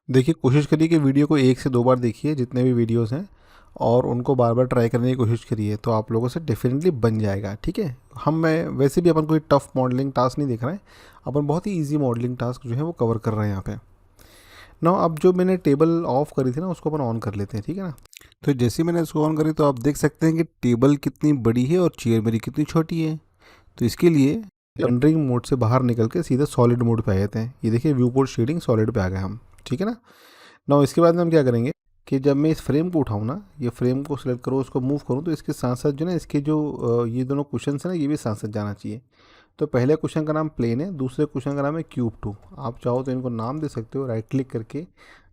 देखिए, कोशिश करिए कि वीडियो को 1 से 2 बार देखिए जितने भी वीडियोज़ हैं, और उनको बार-बार ट्राई करने की कोशिश करिए, तो आप लोगों से डेफ़िनेटली बन जाएगा, ठीक है? वैसे भी अपन कोई टफ़ मॉडलिंग टास्क नहीं देख रहे हैं, अपन बहुत ही ईज़ी मॉडलिंग टास्क जो है वो कवर कर रहे हैं यहाँ पे। नाउ अब जो मैंने टेबल ऑफ करी थी ना, उसको अपन ऑन कर लेते हैं, ठीक है ना? तो जैसे ही मैंने इसको ऑन करी तो आप देख सकते हैं कि टेबल कितनी बड़ी है और चेयर मेरी कितनी छोटी है। तो इसके लिए रेंडरिंग मोड से बाहर निकल के सीधे सॉलिड मोड पे आ जाते हैं। ये देखिए, व्यू पोर्ट शेडिंग सॉलिड पे आ गए हम, ठीक है ना? नाउ इसके बाद में हम क्या करेंगे कि जब मैं इस फ्रेम को उठाऊँ ना, ये फ्रेम को सिलेक्ट करूँ, उसको मूव करूँ, तो इसके साथ साथ जो ना इसके जो ये दोनों कुशन हैं ना, ये भी साथ साथ जाना चाहिए। तो पहले कुशन का नाम प्लेन है, दूसरे कुशन का नाम है क्यूब 2। आप चाहो तो इनको नाम दे सकते हो राइट क्लिक करके,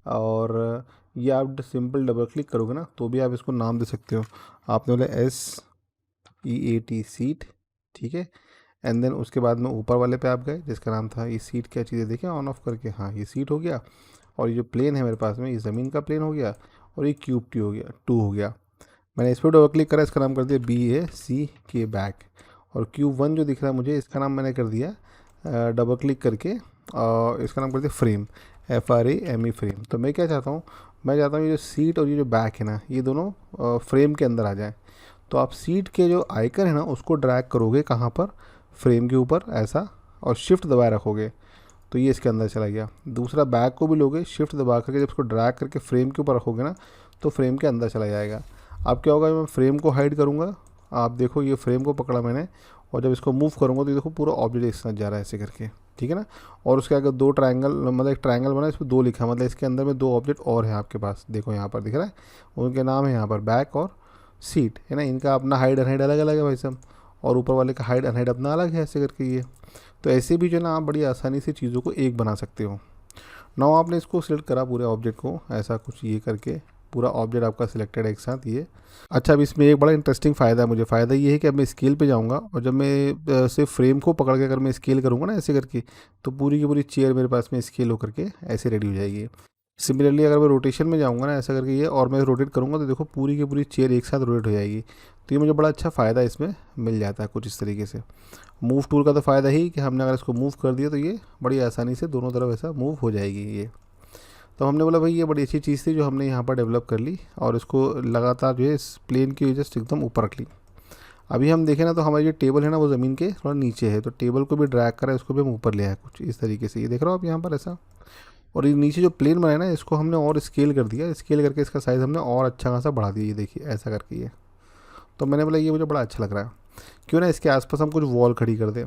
और ये आप सिंपल डबल क्लिक करोगे ना तो भी आप इसको नाम दे सकते हो। आपने बोले SEAT सीट, ठीक है। एंड देन उसके बाद में ऊपर वाले पे आप गए जिसका नाम था ये सीट, क्या चीज़ें देखें ऑन ऑफ करके, हाँ ये सीट हो गया। और ये जो प्लेन है मेरे पास में, ये ज़मीन का प्लेन हो गया, और ये क्यूब 2 हो गया, 2 हो गया। मैंने इस पर डबल क्लिक करा, इसका नाम कर दिया BACK बैक। और क्यूब 1 जो दिख रहा है मुझे, इसका नाम मैंने कर दिया डबल क्लिक करके, और इसका नाम कर दिया फ्रेम, FRAME फ्रेम। तो मैं क्या चाहता हूँ, मैं चाहता हूँ ये जो सीट और ये जो बैक है ना, ये दोनों फ्रेम के अंदर आ जाएँ। तो आप सीट के जो आइकन है ना, उसको ड्रैग करोगे कहाँ पर, फ्रेम के ऊपर ऐसा, और शिफ्ट दबाए रखोगे तो ये इसके अंदर चला गया। दूसरा बैक को भी लोगे, शिफ्ट दबा करके जब इसको ड्रैग करके फ्रेम के ऊपर रखोगे ना, तो फ्रेम के अंदर चला जाएगा। अब क्या होगा, मैं फ्रेम को हाइड करूँगा, आप देखो ये फ्रेम को पकड़ा मैंने, और जब इसको मूव करूँगा तो ये देखो पूरा ऑब्जेक्ट इस तरह जा रहा है ऐसे करके, ठीक है ना। और उसके आगे दो ट्रायंगल, मतलब एक ट्रायंगल बना है, इस पर 2 लिखा है, मतलब इसके अंदर में 2 ऑब्जेक्ट और हैं आपके पास, देखो यहाँ पर दिख रहा है। उनके नाम है यहाँ पर बैक और सीट, है ना। इनका अपना हाइड अनहाइड अलग अलग है भाई साहब, और ऊपर वाले का हाइड अनहाइड अपना अलग है ऐसे करके ये। तो ऐसे भी जो है ना, आप बड़ी आसानी से चीज़ों को एक बना सकते हो। नाउ आपने इसको सिलेक्ट करा पूरे ऑब्जेक्ट को, ऐसा कुछ ये करके पूरा ऑब्जेक्ट आपका सिलेक्टेड है एक साथ ये। अच्छा, अब इसमें एक बड़ा इंटरेस्टिंग फ़ायदा है मुझे। फ़ायदा ये है कि अब मैं स्केल पे जाऊँगा, और जब मैं सिर्फ फ्रेम को पकड़ के अगर मैं स्केल करूँगा ना ऐसे करके, तो पूरी की पूरी चेयर मेरे पास में स्केल होकर के ऐसे रेडी हो जाएगी। सिमिलरली अगर मैं रोटेशन में जाऊँगा ना ऐसा करके ये, और मैं रोटेट करूँगा तो देखो पूरी की पूरी चेयर एक साथ रोटेट हो जाएगी। तो ये मुझे बड़ा अच्छा फ़ायदा इसमें मिल जाता है कुछ इस तरीके से। मूव टूल का तो फ़ायदा ही कि हमने अगर इसको मूव कर दिया तो ये बड़ी आसानी से दोनों तरफ ऐसा मूव हो जाएगी ये। तो हमने बोला भाई ये बड़ी अच्छी चीज़ थी जो हमने यहाँ पर डेवलप कर ली, और इसको लगातार जो है इस प्लेन की जस्ट एकदम ऊपर रख ली। अभी हम देखें ना तो हमारी जो टेबल है ना, वो ज़मीन के थोड़ा नीचे है, तो टेबल को भी ड्रैग करा, इसको भी हम ऊपर ले आए कुछ इस तरीके से, ये देख रहे हो आप यहाँ पर ऐसा। और ये नीचे जो प्लेन बनाया ना, इसको हमने और स्केल कर दिया, स्केल करके इसका साइज़ हमने और अच्छा खासा बढ़ा दिया, ये देखिए ऐसा करके ये। तो मैंने बोला ये मुझे बड़ा अच्छा लग रहा है, क्यों ना इसके आसपास हम कुछ वॉल खड़ी कर दें।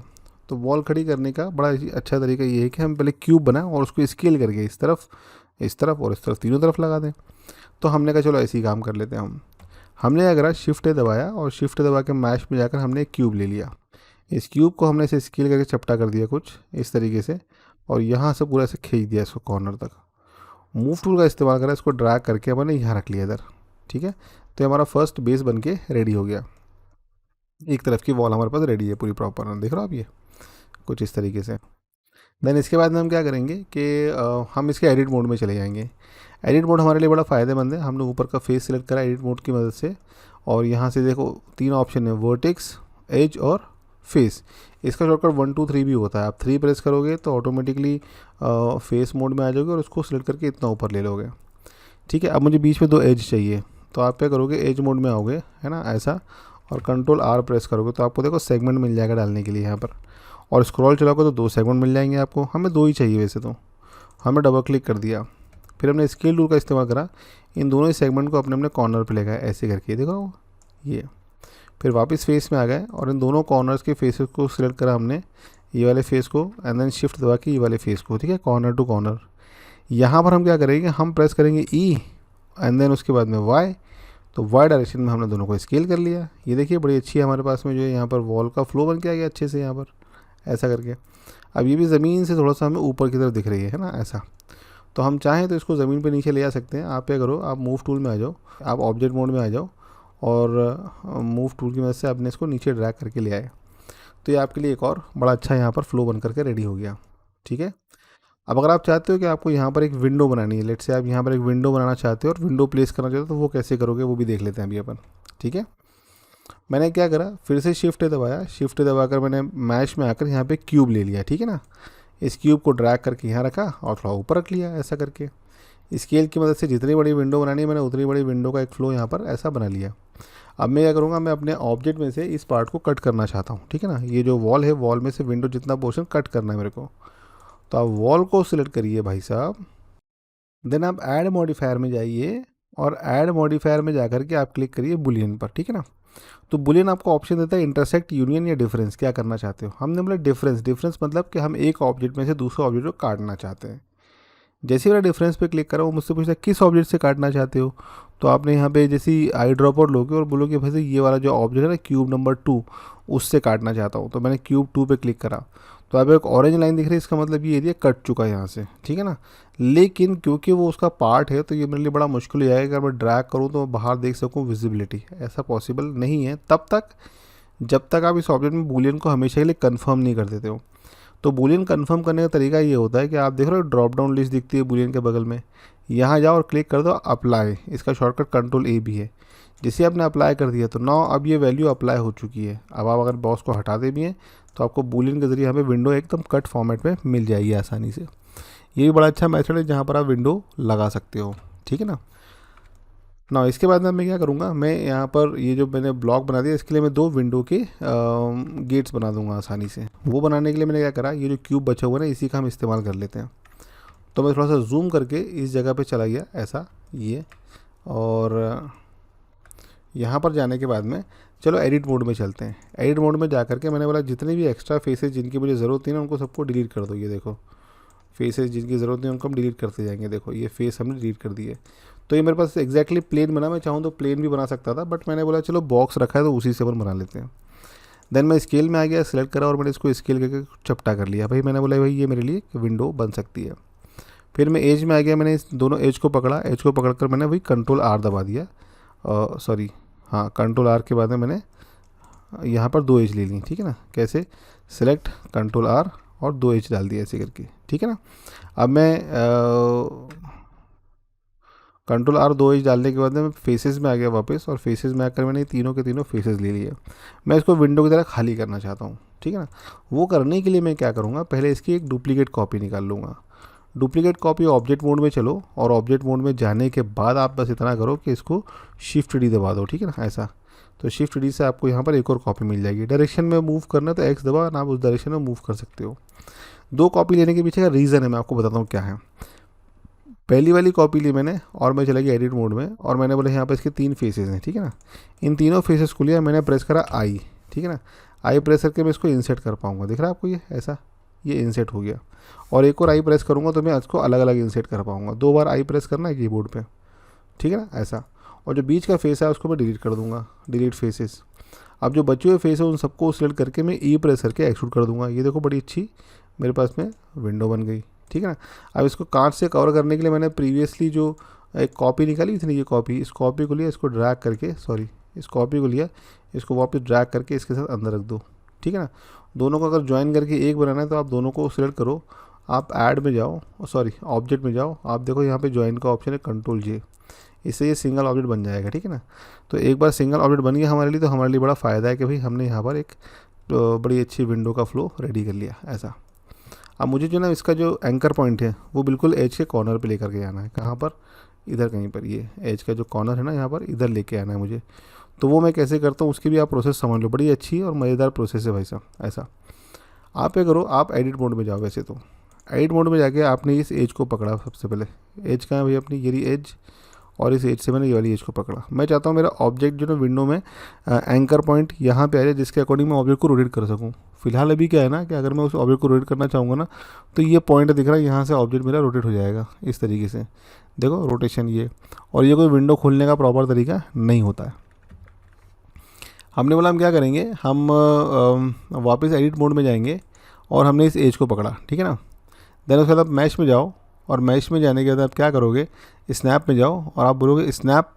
तो वॉल खड़ी करने का बड़ा अच्छा तरीका ये है कि हम पहले क्यूब बनाएं और उसको स्केल करके इस तरफ, इस तरफ और इस तरफ, तीनों तरफ लगा दें। तो हमने कहा चलो ऐसे ही काम कर लेते हैं हम। हमने क्या करा, शिफ्ट दबाया, और शिफ्ट दबा के मैश में जाकर हमने एक क्यूब ले लिया। इस क्यूब को हमने इसे स्केल करके चपटा कर दिया कुछ इस तरीके से, और यहाँ से पूरा ऐसे खींच दिया इसको कॉर्नर तक। मूव टूल का इस्तेमाल करा, इसको ड्रैग करके हमने यहाँ रख लिया इधर, ठीक है। तो हमारा फर्स्ट बेस बन के रेडी हो गया। एक तरफ की वॉल हमारे पास रेडी है पूरी प्रॉपर, देख रहे हो आप ये कुछ इस तरीके से। देन इसके बाद में हम क्या करेंगे कि हम इसके एडिट मोड में चले जाएंगे। एडिट मोड हमारे लिए बड़ा फ़ायदेमंद है। हमने ऊपर का फेस सिलेक्ट करा एडिट मोड की मदद से, और यहाँ से देखो 3 ऑप्शन है, वर्टेक्स, एज और फेस। इसका शॉर्टकट 1 2 3 भी होता है। आप 3 प्रेस करोगे तो ऑटोमेटिकली फेस मोड में आ जाओगे, और उसको सिलेक्ट करके इतना ऊपर ले लोगे, ठीक है। अब मुझे बीच में 2 एज चाहिए, तो आप क्या करोगे, एज मोड में आओगे, है ना ऐसा, और कंट्रोल R प्रेस करोगे तो आपको देखो सेगमेंट मिल जाएगा डालने के लिए यहाँ पर। और स्क्रॉल चलाओगे तो 2 सेगमेंट मिल जाएंगे आपको। हमें 2 ही चाहिए वैसे तो, हमने डबल क्लिक कर दिया, फिर हमने स्केल टूल का इस्तेमाल करा, इन दोनों ही सेगमेंट को अपने अपने कॉर्नर पे ले गए ऐसे करके, देखो ये। फिर वापस फेस में आ गए, और इन दोनों कॉर्नर्स के फेसेस को सिलेक्ट करा हमने, ये वाले फेस को, एंड देन शिफ्ट दबा के ये वाले फेस को, ठीक है, कॉर्नर टू कॉर्नर। यहाँ पर हम क्या करेंगे, हम प्रेस करेंगे E, एंड देन उसके बाद में Y। तो वाई डायरेक्शन में हमने दोनों को स्केल कर लिया। ये देखिए बड़ी अच्छी है हमारे पास में जो है यहाँ पर वॉल का फ्लो बन के आ गया अच्छे से यहाँ पर ऐसा करके। अब ये भी ज़मीन से थोड़ा सा हमें ऊपर की तरफ दिख रही है ना ऐसा। तो हम चाहें तो इसको ज़मीन पे नीचे ले आ सकते हैं। आप क्या करो, आप मूव टूल में आ जाओ, आप ऑब्जेक्ट मोड में आ जाओ, और मूव टूल की मदद से आपने इसको नीचे ड्रैग करके ले आए। तो ये आपके लिए एक और बड़ा अच्छा यहाँ पर फ्लो बन करके रेडी हो गया, ठीक है। अब अगर आप चाहते हो कि आपको यहाँ पर एक विंडो बनानी है, लेट से आप यहाँ पर एक विंडो बनाना चाहते हो और विंडो प्लेस करना चाहते हो, तो वो कैसे करोगे वो भी देख लेते हैं अभी अपन, ठीक है। मैंने क्या करा, फिर से शिफ्ट दबाया, शिफ्ट दबाकर मैंने मैश में आकर यहाँ पे क्यूब ले लिया, ठीक है ना। इस क्यूब को ड्रैग करके यहाँ रखा और थोड़ा ऊपर रख लिया ऐसा करके। स्केल की मदद से जितनी बड़ी विंडो बनानी है मैंने उतनी बड़ी विंडो का एक फ्लो यहाँ पर ऐसा बना लिया। अब मैं क्या करूँगा, मैं अपने ऑब्जेक्ट में से इस पार्ट को कट करना चाहता हूँ, ठीक है ना। ये जो वॉल है, वॉल में से विंडो जितना पोर्शन कट करना है मेरे को। तो आप वॉल को सिलेक्ट करिए भाई साहब, देन आप ऐड मॉडिफायर में जाइए और ऐड मॉडिफायर में जाकर के आप क्लिक करिए बुलियन पर, ठीक है ना। तो बुलियन आपको ऑप्शन देता है इंटरसेक्ट, यूनियन या डिफरेंस, क्या करना चाहते हो। हमने बोला डिफरेंस। डिफरेंस मतलब कि हम एक ऑब्जेक्ट में से दूसरे ऑब्जेक्ट को काटना चाहते हैं। जैसे ही मैंने डिफरेंस पे क्लिक करा, वो मुझसे पूछता है किस ऑब्जेक्ट से काटना चाहते हो। तो आपने यहाँ पे जैसे आई ड्रॉपर लोगे और बोलोगे भाई ये वाला जो ऑब्जेक्ट है ना, क्यूब नंबर 2, उससे काटना चाहता हूँ। तो मैंने क्यूब 2 पे क्लिक करा, तो अब एक ऑरेंज लाइन दिख रही है, इसका मतलब ये एरिया कट चुका है यहाँ से, ठीक है ना। लेकिन क्योंकि वो उसका पार्ट है तो ये मेरे लिए बड़ा मुश्किल हो जाएगा। अगर मैं ड्रैग करूँ तो मैं बाहर देख सकूँ विजिबिलिटी, ऐसा पॉसिबल नहीं है तब तक जब तक आप इस ऑब्जेक्ट में बूलियन को हमेशा के लिए कंफर्म नहीं कर देते हो। तो बूलियन कंफर्म करने का तरीका ये होता है कि आप देख रहे हो ड्रॉप डाउन लिस्ट दिखती है बूलियन के बगल में, यहाँ जाओ और क्लिक कर दो अप्लाई। इसका शॉर्टकट कंट्रोल ए भी है। जैसे आपने अप्लाई कर दिया तो नाउ अब ये वैल्यू अप्लाई हो चुकी है। अब आप अगर बॉक्स को हटाते भी हैं तो आपको बूलियन के जरिए हमें विंडो एकदम कट फॉर्मेट में मिल जाएगी आसानी से। ये भी बड़ा अच्छा मेथड है जहाँ पर आप विंडो लगा सकते हो, ठीक है ना। ना इसके बाद में मैं क्या करूँगा, मैं यहाँ पर ये जो मैंने ब्लॉक बना दिया इसके लिए मैं 2 विंडो के गेट्स बना दूंगा आसानी से। वो बनाने के लिए मैंने क्या करा, ये जो क्यूब बचा हुआ है ना इसी का हम इस्तेमाल कर लेते हैं। तो मैं थोड़ा सा जूम करके इस जगह पे चला गया ऐसा ये, और यहाँ पर जाने के बाद में चलो एडिट मोड में चलते हैं। एडिट मोड में जा करके मैंने बोला जितने भी एक्स्ट्रा फेसेस जिनकी मुझे ज़रूरत थी ना उनको सबको डिलीट कर दो। ये देखो फेसेस जिनकी ज़रूरत नहीं उनको हम डिलीट करते जाएंगे। देखो ये फेस हमने डिलीट कर दिए। तो ये मेरे पास एग्जैक्टली प्लेन बना, मैं चाहूँ तो प्लेन भी बना सकता था बट मैंने बोला चलो बॉक्स रखा है तो उसी से अपन बना लेते हैं। देन मैं स्केल में आ गया, सेलेक्ट करा और मैंने इसको स्केल करके चपटा कर लिया। भाई मैंने बोला भाई ये मेरे लिए विंडो बन सकती है। फिर मैं एज में आ गया, मैंने इस दोनों एज को पकड़ा, एज को पकड़ कर मैंने वही कंट्रोल आर दबा दिया। सॉरी हाँ, कंट्रोल आर के बाद में मैंने यहाँ पर 2 एज ले ली, ठीक है ना। कैसे, सेलेक्ट कंट्रोल आर और 2 एज डाल दिया ऐसे करके, ठीक है ना। अब मैं कंट्रोल आर 2 एज डालने के बाद मैं फेसेस में आ गया वापस, और फेसेस में आकर मैंने तीनों के तीनों फेसेस ले लिए। मैं इसको विंडो की तरह खाली करना चाहता हूँ, ठीक है ना। वो करने के लिए मैं क्या करूँगा, पहले इसकी एक डुप्लीकेट कॉपी निकाल लूँगा। डुप्लीकेट कॉपी ऑब्जेक्ट मोड में चलो, और ऑब्जेक्ट मोड में जाने के बाद आप बस इतना करो कि इसको शिफ्ट डी दबा दो, ठीक है ना ऐसा। तो शिफ्ट डी से आपको यहाँ पर एक और कॉपी मिल जाएगी। डायरेक्शन में मूव करना तो एक्स दबा ना, आप उस डायरेक्शन में मूव कर सकते हो। 2 कॉपी लेने के पीछे का रीज़न है, मैं आपको बताता हूँ क्या है। पहली वाली कॉपी ली मैंने और मैं चला गया एडिट मोड में, और मैंने बोला यहाँ पर इसके 3 फेसेस हैं, ठीक है ना। इन तीनों फेसेस को लिया, मैंने प्रेस करा आई, ठीक है ना। आई प्रेस करके मैं इसको इंसर्ट कर पाऊँगा, दिख रहा है आपको ये ऐसा, ये इंसर्ट हो गया। और एक और आई प्रेस करूँगा तो मैं इसको अलग अलग इंसर्ट कर पाऊँगा। 2 बार आई प्रेस करना है कीबोर्ड पे, ठीक है ना ऐसा। और जो बीच का फेस है उसको मैं डिलीट कर दूँगा, डिलीट फेसेस। अब जो बचे हुए फेस है उन सबको सिलेक्ट करके मैं ई प्रेस करके एक्सट्रूड कर दूँगा। ये देखो बड़ी अच्छी मेरे पास में विंडो बन गई, ठीक है ना। अब इसको कांच से कवर करने के लिए मैंने प्रीवियसली जो एक कॉपी निकाली थी ना, ये कॉपी, इस कॉपी को लिया, इसको ड्रैग करके, सॉरी इस कॉपी को लिया, इसको वापस ड्रैग करके इसके साथ अंदर रख दो, ठीक है ना। दोनों को अगर ज्वाइन करके एक बनाना है तो आप दोनों को सिलेक्ट करो, आप ऐड में जाओ, सॉरी ऑब्जेक्ट में जाओ, आप देखो यहाँ पे ज्वाइन का ऑप्शन है कंट्रोल जे, इससे ये सिंगल ऑब्जेक्ट बन जाएगा, ठीक है ना। तो एक बार सिंगल ऑब्जेक्ट बन गया हमारे लिए, तो हमारे लिए बड़ा फ़ायदा है कि भाई हमने यहाँ पर एक बड़ी अच्छी विंडो का फ्लो रेडी कर लिया ऐसा। अब मुझे जो ना इसका जो एंकर पॉइंट है वो बिल्कुल एज के कॉर्नर पे लेकर के आना है। कहाँ पर, इधर कहीं पर, ये एज का जो कॉर्नर है ना यहाँ पर, इधर लेके आना है मुझे। तो वो मैं कैसे करता हूँ उसकी भी आप प्रोसेस समझ लो, बड़ी अच्छी और मज़ेदार प्रोसेस है भाई साहब ऐसा। आप क्या करो, आप एडिट मोड में जाओ। वैसे तो एडिट मोड में जाके आपने इस एज को पकड़ा, सबसे पहले एज कहाँ है भाई अपनी, ये एज, और इस एज से मैंने ये वाली एज को पकड़ा। मैं चाहता हूँ मेरा ऑब्जेक्ट जो ना विंडो में एंकर पॉइंट यहाँ पे आ जाए, जिसके अकॉर्डिंग मैं ऑब्जेक्ट को रोटेट कर सकूँ। फिलहाल अभी क्या है ना कि अगर मैं उस ऑब्जेक्ट को रोटेट करना चाहूँगा ना तो ये पॉइंट दिख रहा है, यहाँ से ऑब्जेक्ट मेरा रोटेट हो जाएगा इस तरीके से। देखो रोटेशन ये, और ये कोई विंडो खोलने का प्रॉपर तरीका नहीं होता है। हमने बोला हम क्या करेंगे, हम वापस एडिट मोड में जाएंगे और हमने इस एज को पकड़ा, ठीक है ना। देन उसके बाद आप मैश में जाओ, और मैश में जाने के बाद आप क्या करोगे, स्नैप में जाओ और आप बोलोगे snap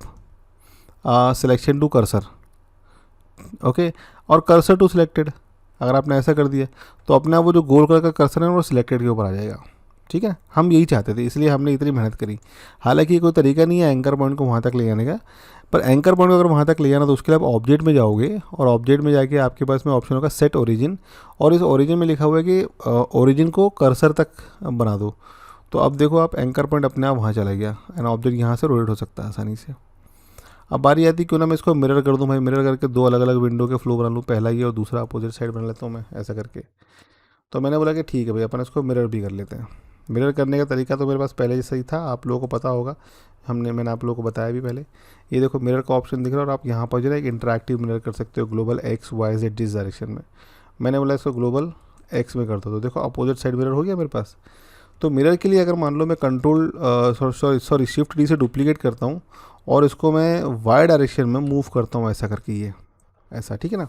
selection to cursor, okay, और कर्सर टू सिलेक्टेड। अगर आपने ऐसा कर दिया तो अपने आप वो जो गोल कलर का कर्सर है वो सिलेक्टेड के ऊपर आ जाएगा, ठीक है। हम यही चाहते थे इसलिए हमने इतनी मेहनत करी। हालांकि कोई तरीका नहीं है एंकर पॉइंट को वहाँ तक ले जाने का, पर एंकर पॉइंट को अगर वहाँ तक ले जाना तो उसके लिए आप ऑब्जेक्ट में जाओगे, और ऑब्जेक्ट में जाके आपके पास में ऑप्शन होगा सेट ओरिजिन, और इस ओरिजिन में लिखा हुआ है कि ओरिजिन को कर्सर तक बना दो। तो अब देखो आप एंकर पॉइंट अपने आप वहाँ चला गया एंड ऑब्जेक्ट यहाँ से रोटेट हो सकता है आसानी से। अब बारी आती क्यों ना मैं इसको मिरर कर दूँ भाई, मिरर करके दो अलग अलग विंडो के फ्लो बना लूँ, पहला ये और दूसरा अपोजिट साइड बना लेता हूँ मैं ऐसा करके। तो मैंने बोला कि ठीक है भाई अपन इसको मिरर भी कर लेते हैं। मिरर करने का तरीका तो मेरे पास पहले जैसा ही था, आप लोगों को पता होगा, मैंने आप लोगों को बताया भी पहले। ये देखो मिरर का ऑप्शन दिख रहा है और आप यहाँ पर जो है एक इंटरैक्टिव मिरर कर सकते हो ग्लोबल एक्स वाई जेड जिस डायरेक्शन में। मैंने बोला इसको ग्लोबल एक्स में कर दो, तो देखो अपोजिट साइड मिरर हो गया मेरे पास। तो मिरर के लिए अगर मान लो मैं कंट्रोल सॉरी शिफ्ट डी से डुप्लीकेट करता हूँ और इसको मैं वाई डायरेक्शन में मूव करता हूँ ऐसा करके, ये ऐसा, ठीक है ना।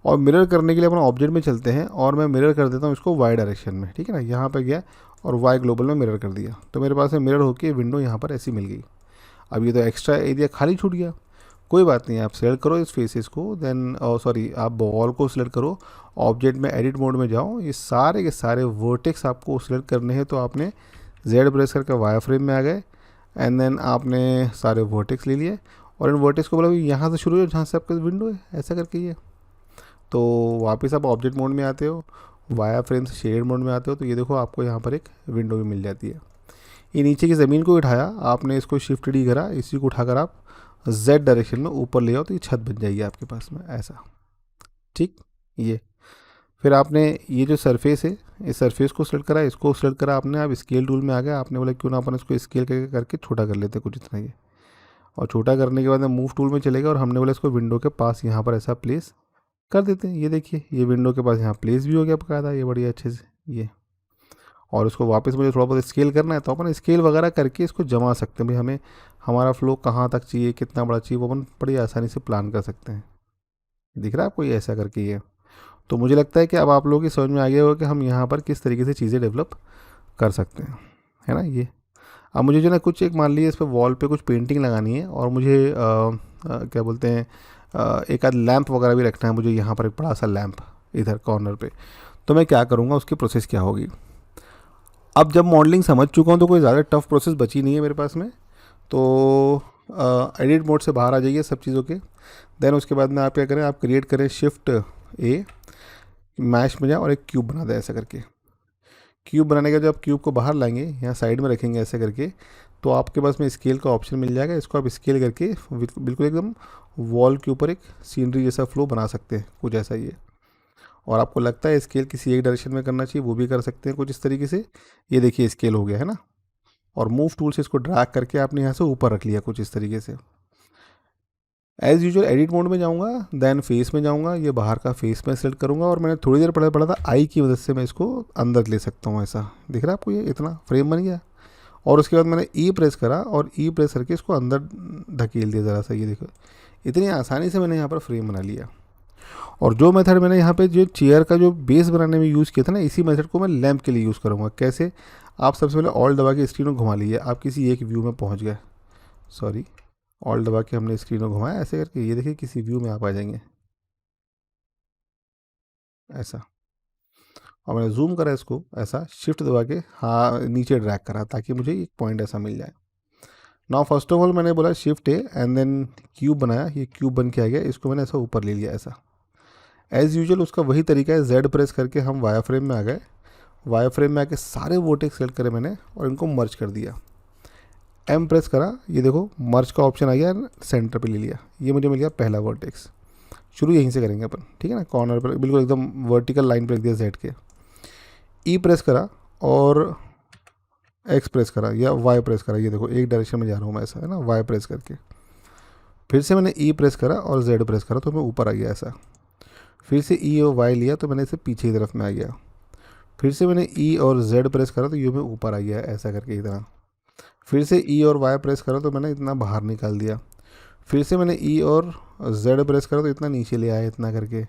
और मिरर करने के लिए अपना ऑब्जेक्ट में चलते हैं और मैं मिरर कर देता हूँ इसको वाई डायरेक्शन में, ठीक है ना। यहाँ पे गया और वाई ग्लोबल में मिरर कर दिया, तो मेरे पास में मिरर होके विंडो यहाँ पर ऐसी मिल गई। अब ये तो एक्स्ट्रा एरिया खाली छूट गया, कोई बात नहीं, आप सेलेक्ट करो इस फेसेस को, देन सॉरी आप वॉल को सिलेक्ट करो, ऑब्जेक्ट में एडिट मोड में जाओ, ये सारे के सारे वर्टेक्स आपको सिलेक्ट करने हैं। तो आपने जेड प्रेस करके वायर फ्रेम में आ गए एंड देन आपने सारे वर्टेक्स ले लिए और इन वर्टेक्स को बोला यहाँ से शुरू हो जहाँ से आपका विंडो है ऐसा करके ये। तो वापस आप ऑब्जेक्ट मोड में आते हो, वायर फ्रेम से शेड मोड में आते हो, तो ये देखो आपको यहाँ पर एक विंडो भी मिल जाती है। ये नीचे की ज़मीन को उठाया आपने, इसको शिफ्ट डी करा, इसी को उठाकर आप जेड डायरेक्शन में ऊपर ले आओ तो ये छत बन जाएगी आपके पास में ऐसा, ठीक। ये फिर आपने ये जो सरफेस है इस सरफेस को सेलेक्ट करा, इसको सेलेक्ट करा आपने, आप स्केल टूल में आ गए, आपने बोला क्यों ना अपन इसको स्केल करके छोटा कर लेते कुछ इतना ये। और छोटा करने के बाद में मूव टूल में चलेगा और हमने बोला इसको विंडो के पास यहाँ पर ऐसा प्लेस कर देते हैं। ये देखिए ये विंडो के पास यहाँ प्लेस भी हो गया बकायदा, ये बढ़िया अच्छे से ये। और उसको वापस मुझे थोड़ा बहुत स्केल करना है तो अपन स्केल वगैरह करके इसको जमा सकते हैं भाई, हमें हमारा फ्लो कहाँ तक चाहिए, कितना बड़ा चाहिए, वो अपन बड़ी आसानी से प्लान कर सकते हैं। दिख रहा है आपको ये ऐसा करके ये। तो मुझे लगता है कि अब आप लोगों की समझ में आ गया होगा कि हम यहाँ पर किस तरीके से चीज़ें डेवलप कर सकते हैं, है ना ये। अब मुझे जो ना कुछ एक मान लीजिए इस पर वॉल पे कुछ पेंटिंग लगानी है और मुझे क्या बोलते हैं एक आध लैंप वगैरह भी रखना है मुझे यहाँ पर, एक बड़ा सा लैंप इधर कॉर्नर पे। तो मैं क्या करूँगा, उसकी प्रोसेस क्या होगी। अब जब मॉडलिंग समझ चुका हूँ तो कोई ज़्यादा टफ प्रोसेस बची नहीं है मेरे पास में। तो एडिट मोड से बाहर आ जाइए सब चीज़ों के। देन उसके बाद में आप क्या करें, आप क्रिएट करें शिफ्ट ए, मैश में जाए और एक क्यूब बना दें ऐसा करके। क्यूब बनाने का जब आप क्यूब को बाहर लाएंगे यहाँ साइड में रखेंगे ऐसे करके, तो आपके पास में स्केल का ऑप्शन मिल जाएगा। इसको आप स्केल करके बिल्कुल एकदम वॉल के ऊपर एक सीनरी जैसा फ्लो बना सकते हैं कुछ ऐसा ये। और आपको लगता है स्केल किसी एक डायरेक्शन में करना चाहिए वो भी कर सकते हैं कुछ इस तरीके से। ये देखिए स्केल हो गया है ना। और मूव टूल से इसको ड्रैग करके आपने यहाँ से ऊपर रख लिया कुछ इस तरीके से। एज़ यूजुअल एडिट मोड में जाऊँगा, देन फेस में जाऊँगा, ये बाहर का फेस में सेलेक्ट करूँगा और मैंने थोड़ी देर पढ़ा था आई की मदद से मैं इसको अंदर ले सकता हूँ ऐसा। दिख रहा है आपको ये इतना फ्रेम बन गया। और उसके बाद मैंने ई प्रेस करा और ई प्रेस करके इसको अंदर धकेल दिया ज़रा सा, ये देखो इतनी आसानी से मैंने यहाँ पर फ्रेम बना लिया। और जो मेथड मैंने यहाँ पे जो चेयर का जो बेस बनाने में यूज़ किया था ना, इसी मेथड को मैं लैंप के लिए यूज़ करूँगा। कैसे, आप सबसे पहले ऑल दबा के स्क्रीन को घुमा लीजिए, आप किसी एक व्यू में पहुँच गए। सॉरी, ऑल दबा के हमने स्क्रीन को घुमाया ऐसे करके, ये देखिए किसी व्यू में आप आ जाएंगे ऐसा। और मैंने जूम करा इसको ऐसा, शिफ्ट दबा के हाँ नीचे ड्रैग करा ताकि मुझे एक पॉइंट ऐसा मिल जाए। नाउ फर्स्ट ऑफ ऑल मैंने बोला shift A and then cube बनाया, ये क्यूब बन के आ गया, इसको मैंने ऐसा ऊपर ले लिया ऐसा। एज़ यूजुअल उसका वही तरीका है, जेड प्रेस करके हम वायर फ्रेम में आ गए, वायर फ्रेम में आके सारे वर्टेक्स सेलेक्ट करे मैंने और इनको मर्ज कर दिया। एम प्रेस करा, ये देखो मर्ज का ऑप्शन आ गया, सेंटर पे ले लिया, ये मुझे मिल गया पहला वर्टेक्स। शुरू यहीं से करेंगे अपन, ठीक है ना, कॉर्नर पर बिल्कुल एकदम वर्टिकल लाइन पर रख दिया जेड के। ई प्रेस करा और एक्स प्रेस करा या वाई प्रेस करा, ये देखो एक डायरेक्शन में जा रहा हूँ मैं ऐसा, है ना, वाई प्रेस करके। फिर से मैंने ई प्रेस करा और जेड प्रेस करा तो मैं ऊपर आ गया ऐसा। फिर से ई और वाई लिया तो मैंने इसे पीछे की तरफ में आ गया। फिर से मैंने ई और जेड प्रेस करा तो ये मैं ऊपर आ गया ऐसा करके इतना। फिर से ई और वाई प्रेस करा तो मैंने इतना बाहर निकाल दिया। फिर से मैंने ई और जेड प्रेस करा तो इतना नीचे ले आया इतना करके।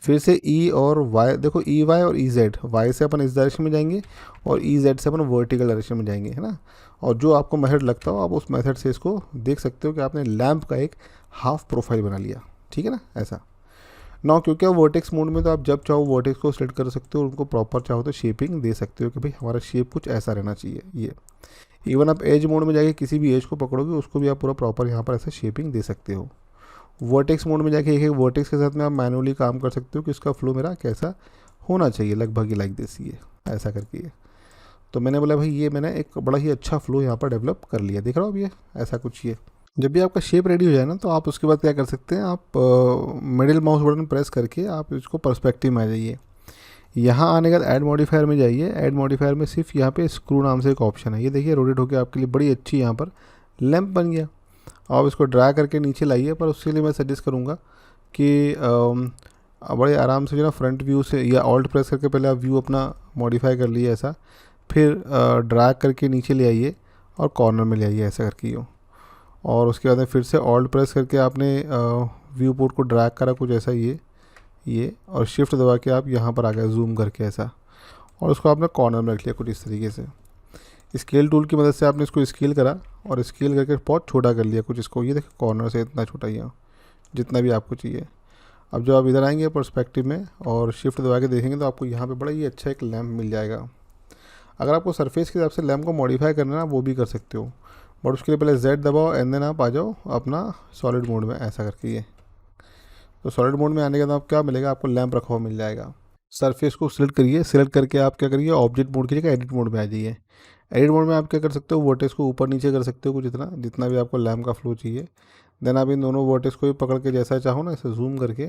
फिर से ई और वाई, देखो ई वाई और ई जेड, वाई से अपन इस डायरेक्शन में जाएंगे और ई जेड से अपन वर्टिकल डायरेक्शन में जाएंगे, है ना। और जो आपको मेथड लगता हो आप उस मेथड से इसको देख सकते हो कि आपने लैंप का एक हाफ प्रोफाइल बना लिया, ठीक है ना ऐसा। ना क्योंकि आप वर्टेक्स मोड में तो आप जब चाहो वर्टेक्स को सेलेक्ट कर सकते हो और उनको प्रॉपर चाहो तो शेपिंग दे सकते हो कि भाई हमारा शेप कुछ ऐसा रहना चाहिए ये। इवन आप एज मोड में जाके किसी भी एज को पकड़ोगे उसको भी आप पूरा प्रॉपर यहाँ पर ऐसे शेपिंग दे सकते हो। वर्टेक्स मोड में जाके एक एक वर्टेक्स के साथ में आप मैनुअली काम कर सकते हो कि उसका फ्लो मेरा कैसा होना चाहिए, लगभग ही लाइक दिस ये ऐसा करके ये। तो मैंने बोला भाई ये मैंने एक बड़ा ही अच्छा फ्लो यहाँ पर डेवलप कर लिया, देख रहा हो अब ये ऐसा कुछ ये। जब भी आपका शेप रेडी हो जाए ना, तो आप उसके बाद क्या कर सकते हैं, आप मिडिल माउस बटन प्रेस करके आप इसको पर्सपेक्टिव में आ जाइए। यहाँ आने के बाद ऐड मॉडिफायर में जाइए। ऐड मॉडिफायर में सिर्फ यहाँ पे स्क्रू नाम से एक ऑप्शन है, ये देखिए रोटेट होकर आपके लिए बड़ी अच्छी यहाँ पर लैंप बन गया। आप इसको ड्रैग करके नीचे लाइए, पर उसके लिए मैं सजेस्ट करूँगा कि बड़े आराम से जो ना फ्रंट व्यू से या ऑल्ट प्रेस करके पहले आप व्यू अपना मॉडिफाई कर लिए ऐसा, फिर ड्रैग करके नीचे ले आइए और कॉर्नर में ले आइए ऐसा करके हो। और उसके बाद में फिर से ऑल्ट प्रेस करके आपने व्यू पोर्ट को ड्रैग करा कुछ ऐसा ये और शिफ्ट दबा के आप यहाँ पर आ गए जूम करके ऐसा, और उसको आपने कॉर्नर में रख लिया कुछ इस तरीके से। स्केल टूल की मदद से आपने इसको स्केल करा और स्केल करके बहुत छोटा कर लिया कुछ इसको, ये देखिए कॉर्नर से इतना छोटा ही जितना भी आपको चाहिए। अब जब आप इधर आएंगे पर्सपेक्टिव में और शिफ्ट दबा के देखेंगे तो आपको यहाँ पे बड़ा ही अच्छा एक लैंप मिल जाएगा। अगर आपको सरफेस के हिसाब से लैंप को मॉडिफाई करना है ना, वो भी कर सकते हो, बट उसके लिए पहले Z दबाओ एंड देन आप आ जाओ अपना सॉलिड मोड में ऐसा करके ये। तो सॉलिड मोड में आने के बाद आप क्या मिलेगा, आपको लैंप रखा हुआ मिल जाएगा। सरफेस को सिलेक्ट करिए, सिलेक्ट करके आप क्या करिए, ऑब्जेक्ट मोड की जगह एडिट मोड में आ जाइए। एडिट मोड में आप क्या कर सकते हो, वर्टेक्स को ऊपर नीचे कर सकते हो कुछ जितना भी आपको लैंप का फ्लो चाहिए। देन आप इन दोनों वर्टेक्स को भी पकड़ के जैसा चाहो ना ऐसे जूम करके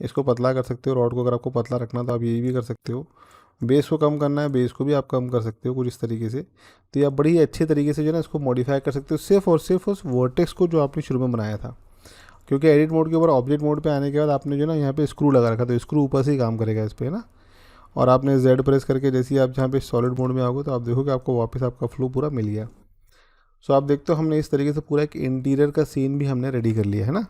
इसको पतला कर सकते हो। रॉड को अगर आपको पतला रखना तो आप यही भी कर सकते हो। बेस को कम करना है, बेस को भी आप कम कर सकते हो कुछ इस तरीके से। तो ये आप बड़ी अच्छे तरीके से जो है ना इसको मॉडिफाई कर सकते हो, सिर्फ और सिर्फ उस वर्टेक्स को जो आपने शुरू में बनाया था। क्योंकि एडिट मोड के ऊपर ऑब्जेक्ट मोड पे आने के बाद आपने जो ना यहाँ पे स्क्रू लगा रखा, तो स्क्रू ऊपर से ही काम करेगा इस पर ना। और आपने Z प्रेस करके जैसे ही आप जहाँ पे सॉलिड मोड में आओगे तो आप देखोगे आपको वापस आपका फ्लो पूरा मिल गया। सो आप देखते हो हमने इस तरीके से पूरा एक इंटीरियर का सीन भी हमने रेडी कर लिया है ना।